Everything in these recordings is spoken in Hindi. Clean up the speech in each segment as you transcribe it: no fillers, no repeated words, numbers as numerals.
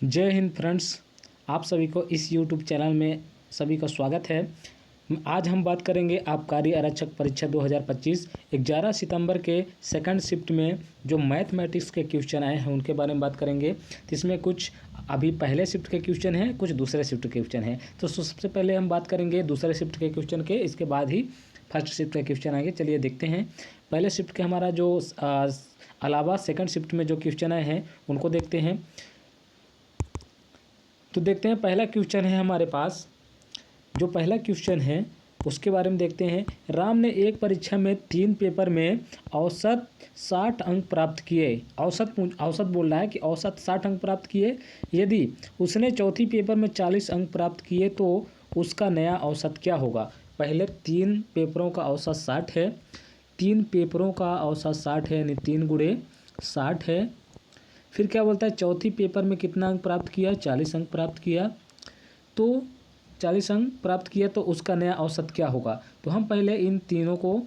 जय हिंद फ्रेंड्स, आप सभी को इस यूट्यूब चैनल में सभी का स्वागत है। आज हम बात करेंगे आबकारी आरक्षक परीक्षा 2025 11 सितंबर के सेकंड शिफ्ट में जो मैथमेटिक्स के क्वेश्चन आए हैं उनके बारे में बात करेंगे। तो इसमें कुछ अभी पहले शिफ्ट के क्वेश्चन हैं, कुछ दूसरे शिफ्ट के क्वेश्चन हैं। तो सबसे पहले हम बात करेंगे दूसरे शिफ्ट के क्वेश्चन के, इसके बाद ही फर्स्ट शिफ्ट के क्वेश्चन आएंगे। चलिए देखते हैं। पहले शिफ्ट के हमारा जो अलावा सेकंड शिफ्ट में जो क्वेश्चन आए हैं उनको देखते हैं। तो देखते हैं, पहला क्वेश्चन है हमारे पास। जो पहला क्वेश्चन है उसके बारे में देखते हैं। राम ने एक परीक्षा में 3 पेपर में औसत 60 अंक प्राप्त किए। औसत बोल रहा है कि औसत 60 अंक प्राप्त किए। यदि उसने चौथी पेपर में 40 अंक प्राप्त किए तो उसका नया औसत क्या होगा। पहले 3 पेपरों का औसत 60 है, 3 पेपरों का औसत 60 है, यानी 3 गुणे 60 है। फिर क्या बोलता है, चौथी पेपर में कितना अंक प्राप्त किया, 40 अंक प्राप्त किया। तो 40 अंक प्राप्त किया तो उसका नया औसत क्या होगा। तो हम पहले इन तीनों को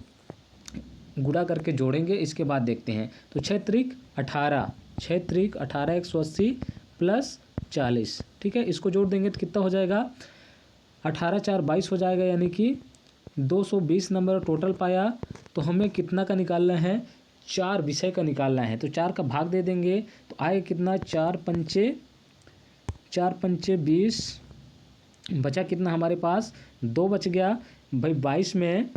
गुणा करके जोड़ेंगे, इसके बाद देखते हैं। तो 6 त्रिक 18, 6 त्रिक 18 180 प्लस 40, ठीक है। इसको जोड़ देंगे तो कितना हो जाएगा, 18 4 22 हो जाएगा, यानी कि 220 नंबर टोटल पाया। तो हमें कितना का निकालना है, 4 विषय का निकालना है। तो 4 का भाग दे देंगे तो आए कितना, 4 पंचे 20, बचा कितना हमारे पास, 2 बच गया भाई। 22 में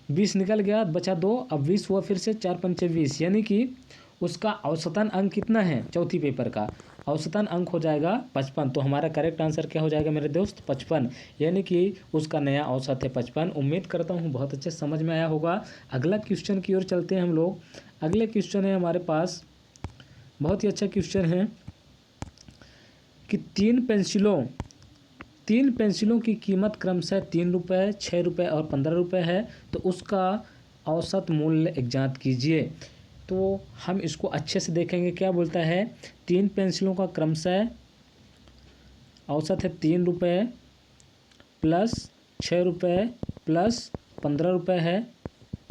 20 निकल गया, बचा 2, अब 20 हुआ फिर से, 4 पंचे 20, यानी कि उसका औसतन अंक कितना है, चौथी पेपर का औसतन अंक हो जाएगा 55। तो हमारा करेक्ट आंसर क्या हो जाएगा मेरे दोस्त, 55, यानी कि उसका नया औसत है 55। उम्मीद करता हूँ बहुत अच्छे समझ में आया होगा। अगला क्वेश्चन की ओर चलते हैं हम लोग। अगले क्वेश्चन है हमारे पास, बहुत ही अच्छा क्वेश्चन है कि 3 पेंसिलों की कीमत क्रमशः 3 रुपये, 6 रुपये और 15 रुपये है। तो उसका औसत मूल्य ज्ञात कीजिए। तो हम इसको अच्छे से देखेंगे। क्या बोलता है, 3 पेंसिलों का क्रमशः औसत है 3 रुपये प्लस 6 रुपये प्लस 15 रुपये है।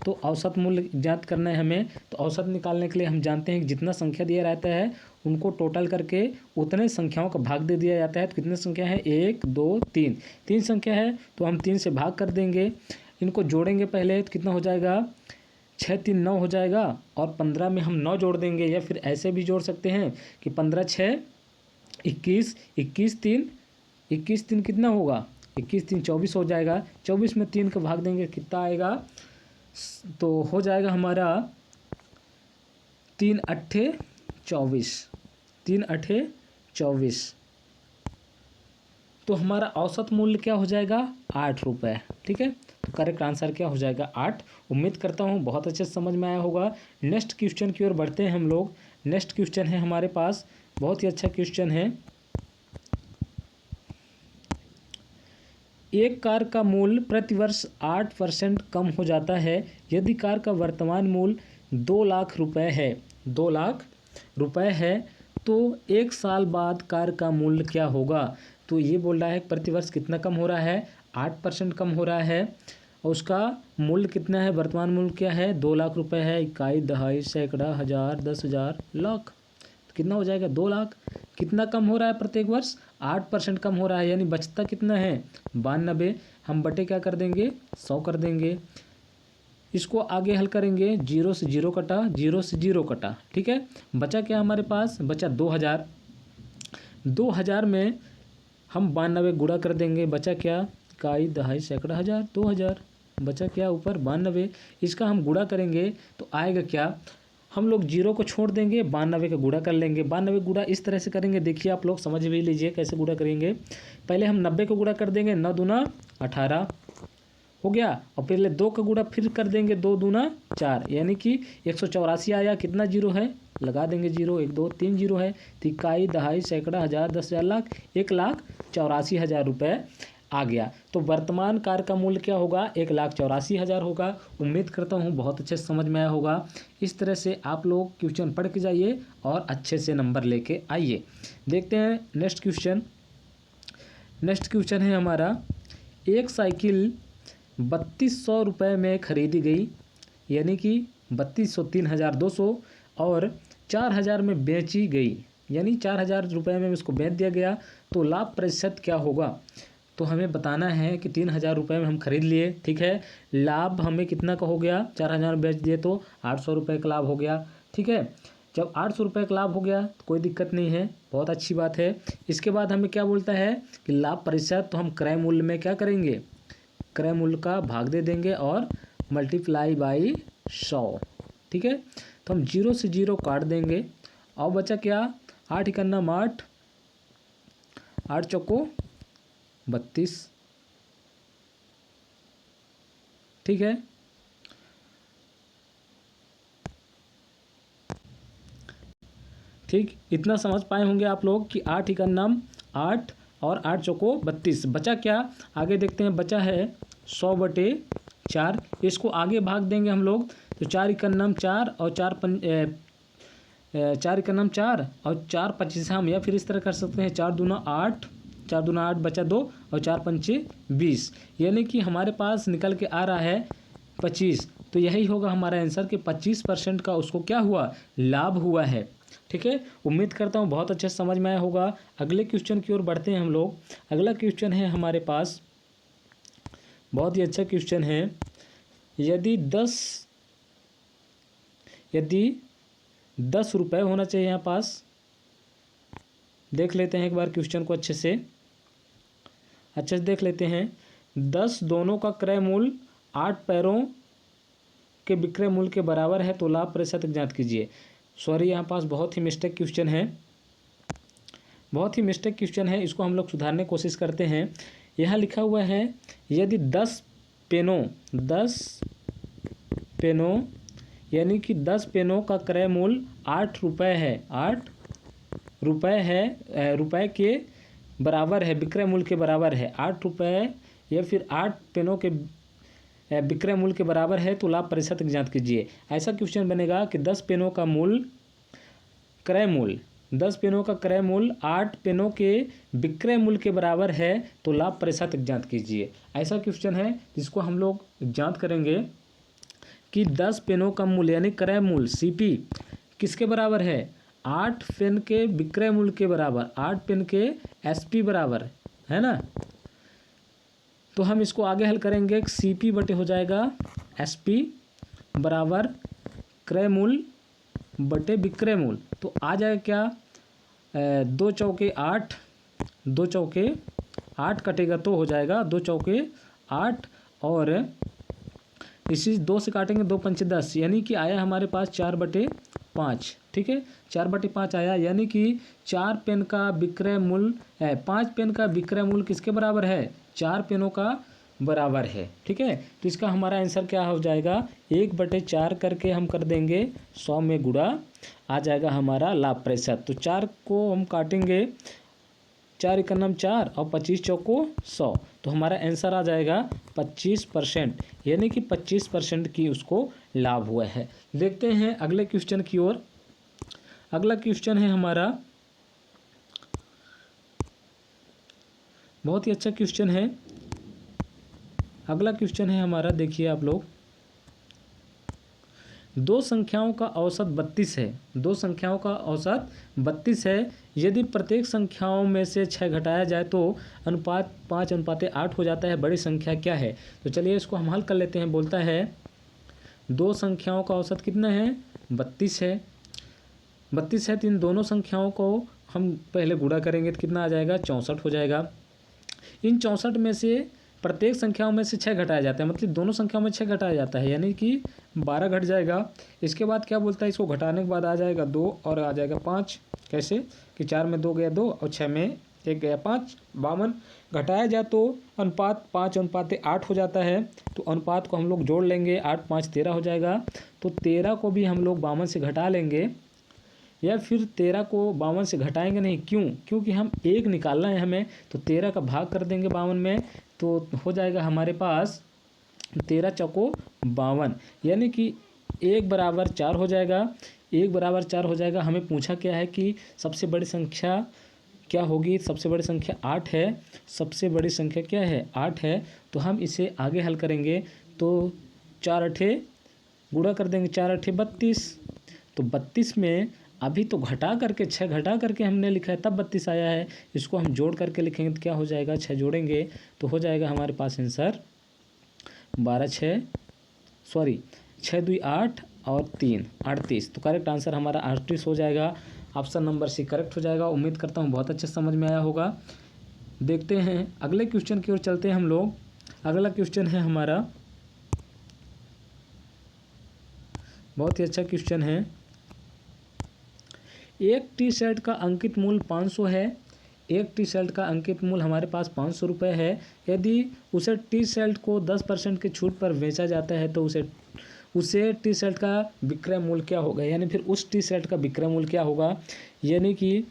तो औसत मूल्य ज्ञात करना है हमें। तो औसत निकालने के लिए हम जानते हैं कि जितना संख्या दिया रहता है उनको टोटल करके उतने संख्याओं का भाग दे दिया जाता है। तो कितनी संख्या है, 1 2 3, 3 संख्या है तो हम 3 से भाग कर देंगे। इनको जोड़ेंगे पहले तो कितना हो जाएगा, 6 3 9 हो जाएगा, और 15 में हम 9 जोड़ देंगे, या फिर ऐसे भी जोड़ सकते हैं कि 15 6 21, 21 3 कितना होगा, 21 3 24 हो जाएगा। 24 में 3 का भाग देंगे कितना आएगा, तो हो जाएगा हमारा 3 अट्ठे 24, 3 अट्ठे 24। तो हमारा औसत मूल्य क्या हो जाएगा, 8 रुपये, ठीक है। तो करेक्ट आंसर क्या हो जाएगा, 8। उम्मीद करता हूँ बहुत अच्छे से समझ में आया होगा। नेक्स्ट क्वेश्चन की ओर बढ़ते हैं हम लोग। नेक्स्ट क्वेश्चन है हमारे पास, बहुत ही अच्छा क्वेश्चन है। एक कार का मूल्य प्रतिवर्ष 8% कम हो जाता है यदि कार का वर्तमान मूल्य 2 लाख रुपए है। 2 लाख रुपए है तो 1 साल बाद कार का मूल्य क्या होगा। तो ये बोल रहा है प्रतिवर्ष कितना कम हो रहा है, 8% कम हो रहा है, और उसका मूल्य कितना है, वर्तमान मूल्य क्या है, 2 लाख रुपए है। इकाई, दहाई, सैकड़ा, हज़ार, 10,000, लाख, तो कितना हो जाएगा, 2 लाख। कितना कम हो रहा है प्रत्येक वर्ष, 8% कम हो रहा है, यानी बचता कितना है, 92। हम बटे क्या कर देंगे, 100 कर देंगे। इसको आगे हल करेंगे, 0 से 0 कटा, 0 से 0 कटा, ठीक है। बचा क्या हमारे पास, बचा 2000। 2000 में हम 92 गुणा कर देंगे, बचा क्या, इकाई, दहाई, सैकड़ा, हज़ार, 2000, बचा क्या ऊपर 92। इसका हम गुणा करेंगे तो आएगा क्या, हम लोग 0 को छोड़ देंगे, 92 का गुणा कर लेंगे। 92 गुणा इस तरह से करेंगे, देखिए आप लोग समझ भी लीजिए कैसे गुणा करेंगे। पहले हम 90 को गुणा कर देंगे, 9 दूना 18 हो गया, और पहले 2 का गुणा फिर कर देंगे, 2 दूना 4, यानी कि 184 आया। कितना जीरो है, लगा देंगे 0, 1 2 3 जीरो है। तो इकाई, दहाई, सैकड़ा, हज़ार, 10,000, लाख, 1,84,000 रुपये आ गया। तो वर्तमान कार का मूल्य क्या होगा, 1,84,000 होगा। उम्मीद करता हूँ बहुत अच्छे से समझ में आया होगा। इस तरह से आप लोग क्वेश्चन पढ़ के जाइए और अच्छे से नंबर लेके आइए। देखते हैं नेक्स्ट क्वेश्चन। नेक्स्ट क्वेश्चन है हमारा, एक साइकिल 3200 रुपये में खरीदी गई, यानी कि 3200 3,200 और 4,000 में बेची गई। यानी 4,000 रुपये में इसको बेच दिया गया, तो लाभ प्रतिशत क्या होगा। तो हमें बताना है कि 3,000 रुपये में हम खरीद लिए, ठीक है, लाभ हमें कितना का हो गया, 4,000 बेच दिए तो 800 रुपये का लाभ हो गया, ठीक है। जब 800 रुपये का लाभ हो गया तो कोई दिक्कत नहीं है, बहुत अच्छी बात है। इसके बाद हमें क्या बोलता है कि लाभ प्रतिशत, तो हम क्रय मूल्य में क्या करेंगे, क्रय मूल्य का भाग दे देंगे और मल्टीप्लाई बाई 100, ठीक है। तो हम 0 से 0 काट देंगे और बचा क्या, 8 इकन्नम 8, 8 चौको 32, ठीक है। ठीक, इतना समझ पाए होंगे आप लोग कि 8 इकन्नम 8 और 8 चौको 32, बचा क्या, आगे देखते हैं, बचा है 100/4। इसको आगे भाग देंगे हम लोग, तो 4 इकन्नम 4 और 4 इकन्नम 4 और 4 25 हम, या फिर इस तरह कर सकते हैं 4 दूना 8, 4 दूना 8 बचा 2 और 4 पंचे 20, यानी कि हमारे पास निकल के आ रहा है 25। तो यही होगा हमारा आंसर कि 25% का उसको क्या हुआ, लाभ हुआ है, ठीक है। उम्मीद करता हूँ बहुत अच्छे समझ में आया होगा। अगले क्वेश्चन की ओर बढ़ते हैं हम लोग। अगला क्वेश्चन है हमारे पास, बहुत ही अच्छा क्वेश्चन है। यदि 10 रुपये होना चाहिए यहाँ पास, देख लेते हैं एक बार क्वेश्चन को अच्छे से देख लेते हैं। 10 दोनों का क्रय मूल्य 8 पैरों के विक्रय मूल्य के बराबर है, तो लाभ प्रतिशत ज्ञात कीजिए। सॉरी, यहाँ पास बहुत ही मिस्टेक क्वेश्चन है, इसको हम लोग सुधारने की कोशिश करते हैं। यहाँ लिखा हुआ है यदि 10 पेनों यानी कि 10 पेनों का क्रय मूल्य 8 रुपये है, 8 रुपये के बराबर है, विक्रय मूल्य के बराबर है 8 रुपये, या फिर 8 पेनों के विक्रय मूल्य के बराबर है, तो लाभ प्रतिशत ज्ञात कीजिए। ऐसा क्वेश्चन बनेगा कि 10 पेनों का क्रय मूल्य 10 पेनों का क्रय मूल्य 8 पेनों के विक्रय मूल्य के बराबर है, तो लाभ प्रतिशत ज्ञात कीजिए। ऐसा क्वेश्चन है जिसको हम लोग ज्ञात करेंगे कि 10 पेनों का मूल्य यानी क्रय मूल्य CP किसके बराबर है, 8 पेन के विक्रय मूल्य के बराबर, 8 पेन के SP बराबर है ना। तो हम इसको आगे हल करेंगे, CP बटे हो जाएगा SP बराबर क्रय मूल्य बटे विक्रय मूल्य। तो आ जाएगा क्या, 2 चौके 8, 2 चौके 8 कटेगा तो हो जाएगा 2 चौके 8, और इसी 2 से काटेंगे 2 पंचे 10, यानी कि आया हमारे पास 4/5, ठीक है, 4/5 आया, यानी कि 4 पेन का विक्रय मूल्य 5 पेन का विक्रय मूल्य किसके बराबर है, 4 पेनों का बराबर है, ठीक है। तो इसका हमारा आंसर क्या हो जाएगा, 1/4 करके हम कर देंगे 100 में गुणा, आ जाएगा हमारा लाभ प्रतिशत। तो 4 को हम काटेंगे, 4 इकन्नम 4 और 25 चौको 100, तो हमारा आंसर आ जाएगा 25%, यानी कि 25% की उसको लाभ हुआ है। देखते हैं अगले क्वेश्चन की ओर। अगला क्वेश्चन है हमारा, बहुत ही अच्छा क्वेश्चन है। अगला क्वेश्चन है हमारा, देखिए आप लोग, 2 संख्याओं का औसत 32 है, 2 संख्याओं का औसत 32 है। यदि प्रत्येक संख्याओं में से 6 घटाया जाए तो अनुपात 5:8 हो जाता है, बड़ी संख्या क्या है। तो चलिए इसको हम हल कर लेते हैं। बोलता है 2 संख्याओं का औसत कितना है, 32 है, 32 है। तो इन दोनों संख्याओं को हम पहले गुणा करेंगे तो कितना आ जाएगा, 64 हो जाएगा। इन 64 में से प्रत्येक संख्याओं में से 6 घटाया जाता है, मतलब दोनों संख्याओं में 6 घटाया जाता है, यानी कि 12 घट जाएगा। इसके बाद क्या बोलता है, इसको घटाने के बाद आ जाएगा 2 और आ जाएगा 5। कैसे कि 4 में 2 गया 2 और 6 में 1 गया 5, 52 घटाया जाए तो अनुपात 5:8 हो जाता है। तो अनुपात को हम लोग जोड़ लेंगे, 8 5 13 हो जाएगा। तो 13 को भी हम लोग 52 से घटा लेंगे, या फिर 13 को 52 से घटाएंगे नहीं, क्योंकि हम 1 निकालना है हमें। तो 13 का भाग कर देंगे 52 में, तो हो जाएगा हमारे पास 13 चौको 52, यानी कि 1 बराबर 4 हो जाएगा। 1 बराबर 4 हो जाएगा। हमें पूछा क्या है कि सबसे बड़ी संख्या क्या होगी, सबसे बड़ी संख्या 8 है, सबसे बड़ी संख्या क्या है, 8 है। तो हम इसे आगे हल करेंगे, तो 4 8 गुणा कर देंगे, 4 8 32, तो 32 में अभी तो घटा करके 6 घटा करके हमने लिखा है तब 32 आया है। इसको हम जोड़ करके लिखेंगे तो क्या हो जाएगा, 6 जोड़ेंगे तो हो जाएगा हमारे पास आंसर 6 2 8 और 3 38। तो करेक्ट आंसर हमारा 38 हो जाएगा। ऑप्शन नंबर सी करेक्ट हो जाएगा। उम्मीद करता हूँ बहुत अच्छे समझ में आया होगा। देखते हैं अगले क्वेश्चन की ओर चलते हैं हम लोग। अगला क्वेश्चन है हमारा, बहुत ही अच्छा क्वेश्चन है। एक टी शर्ट का अंकित मूल्य 500 है। एक टी शर्ट का अंकित मूल्य हमारे पास 500 रुपये है। यदि उसे टी शर्ट को 10% की छूट पर बेचा जाता है तो उसे टी शर्ट का विक्रय मूल्य क्या होगा, यानी फिर उस टी शर्ट का विक्रय मूल्य क्या होगा। यानी कि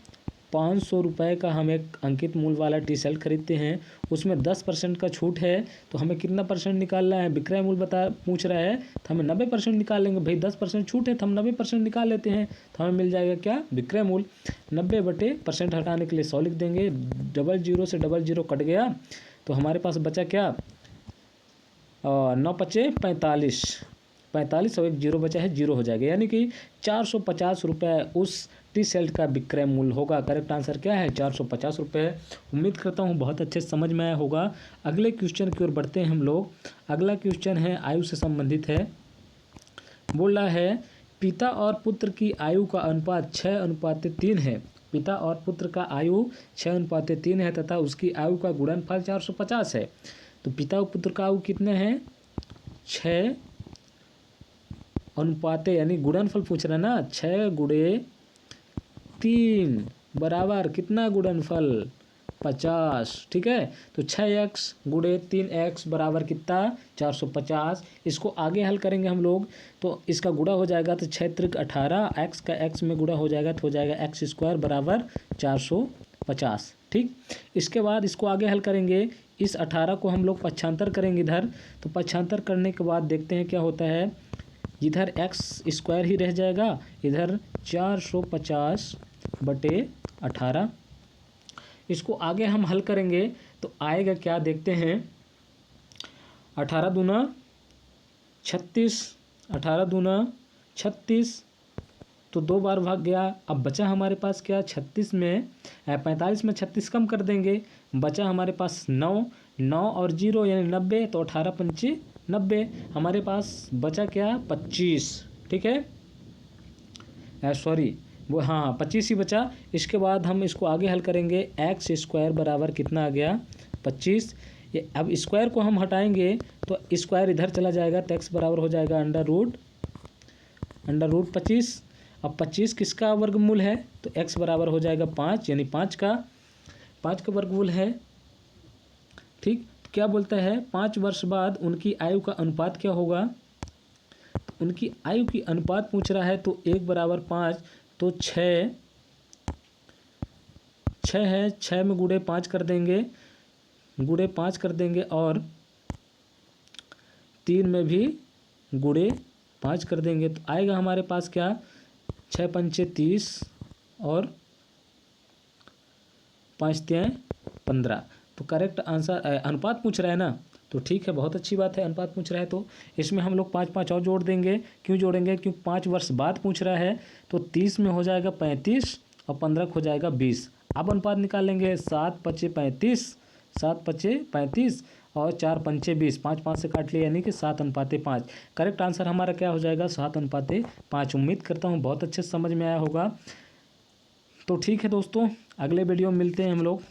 500 रुपये का हम एक अंकित मूल्य वाला टी शर्ट खरीदते हैं, उसमें 10% का छूट है तो हमें कितना परसेंट निकालना है, विक्रय मूल्य पूछ रहा है तो हमें 90% निकाल लेंगे। भाई 10% छूट है तो हम 90% निकाल लेते हैं तो हमें मिल जाएगा क्या, विक्रय मूल्य। 90/% हटाने के लिए 100 लिख देंगे। 00 से 00 कट गया तो हमारे पास बचा क्या, 9 पचे 45 और एक जीरो बचा है, जीरो हो जाएगा। यानी कि 450 रुपये उस टी शर्ट का विक्रय मूल्य होगा। करेक्ट आंसर क्या है, 450 रुपये। उम्मीद करता हूँ बहुत अच्छे समझ में आया होगा। अगले क्वेश्चन की ओर बढ़ते हैं हम लोग। अगला क्वेश्चन है आयु से संबंधित है। बोल रहा है पिता और पुत्र की आयु का अनुपात 6:3 है। पिता और पुत्र का आयु 6:3 है तथा उसकी आयु का गुणनफल 450 है। तो पिता और पुत्र का आयु कितने हैं, 6 अनुपाते यानी गुणनफल पूछ रहा है ना, 6×3 बराबर कितना गुणनफल 50। ठीक है, तो 6x × 3x बराबर कितना 450। इसको आगे हल करेंगे हम लोग तो इसका गुणा हो जाएगा तो 6 त्रिक 18, x का x में गुणा हो जाएगा तो हो जाएगा x² बराबर 450। ठीक, इसके बाद इसको आगे हल करेंगे। इस 18 को हम लोग पक्षांतर करेंगे इधर, तो पक्षांतर करने के बाद देखते हैं क्या होता है। इधर x² ही रह जाएगा, इधर 450/18। इसको आगे हम हल करेंगे तो आएगा क्या, देखते हैं। 18 दूना 36, 18 दूना 36 तो 2 बार भाग गया। अब बचा हमारे पास क्या, 36 में 45 में 36 कम कर देंगे, बचा हमारे पास 9 और 0 यानी 90, तो 18 पंचे 90, हमारे पास बचा क्या 25। ठीक है, सॉरी वो हाँ 25 ही बचा। इसके बाद हम इसको आगे हल करेंगे। x² बराबर कितना आ गया 25। ये अब स्क्वायर को हम हटाएंगे तो स्क्वायर इधर चला जाएगा तो x बराबर हो जाएगा अंडर रूट 25। अब 25 किसका वर्गमूल है तो x बराबर हो जाएगा 5, यानी 5 का वर्गमूल है। ठीक, तो क्या बोलता है 5 वर्ष बाद उनकी आयु का अनुपात क्या होगा। उनकी आयु की अनुपात पूछ रहा है तो 1/5, तो 6 है, 6 में गुणे 5 कर देंगे और 3 में भी गुणे 5 कर देंगे तो आएगा हमारे पास क्या 6 पंचे 30 और 5 तियां 15। तो करेक्ट आंसर अनुपात पूछ रहा है ना, तो ठीक है, बहुत अच्छी बात है। अनुपात पूछ रहा है तो इसमें हम लोग 5 और जोड़ देंगे। क्यों जोड़ेंगे, क्योंकि 5 वर्ष बाद पूछ रहा है तो 30 में हो जाएगा 35 और 15 हो जाएगा 20। अब अनुपात निकालेंगे 7 पचे 35 और 4 पंचे 20, 5 से काट लिया यानी कि 7:5। करेक्ट आंसर हमारा क्या हो जाएगा 7:5। उम्मीद करता हूँ बहुत अच्छे समझ में आया होगा। तो ठीक है दोस्तों, अगले वीडियो में मिलते हैं हम लोग।